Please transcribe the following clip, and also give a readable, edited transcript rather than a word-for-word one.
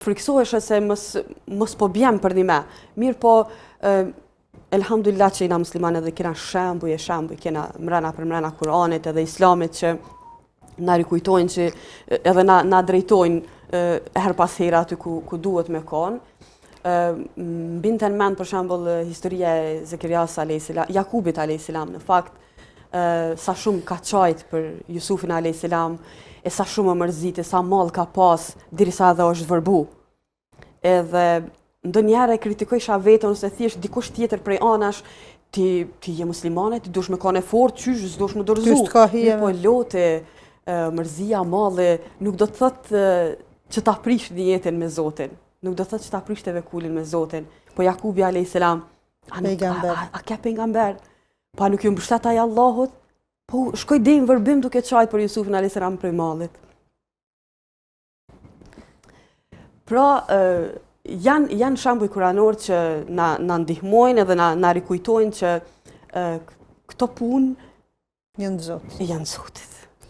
friksoheshe se mos po bjem për një me. Mirë po, elhamdulillah që jena muslimane dhe kena shembuj, kena mrena për mrena Kuranit edhe Islamit që na rikujtojnë që edhe na drejtojnë her pas hera aty ku duhet me konë. Mbinte në mend për shembull historia e Zekerias a.s. Jakubit a.s. Në fakt, sa shumë ka qajt për Jusufin a.s. E sa shumë më mërzit, e sa mall ka pas, dirisa edhe është vërbu. Edhe ndonjëherë kritikojsha vetën se thjesht dikush tjetër prej anash, ti je muslimane, ti dush me kanë fort, qysh s'dush me dorëzu. Po lote, mërzia, malli, nuk do të thotë që ta prish jetën me Zotin. Nuk do të thotë që ta prish të vekulin me Zotin. Po Jakubi a.s. A ke pejgamber? Pa nuk ju mbështet ai Allahut? Po shkoj deri në vërbim duke qajt për Jusufin a.s. prej mallit. Pra, janë shembuj kuranor që na ndihmojnë edhe na rikujtojnë që këto punë janë Zotit. Janë Zotit.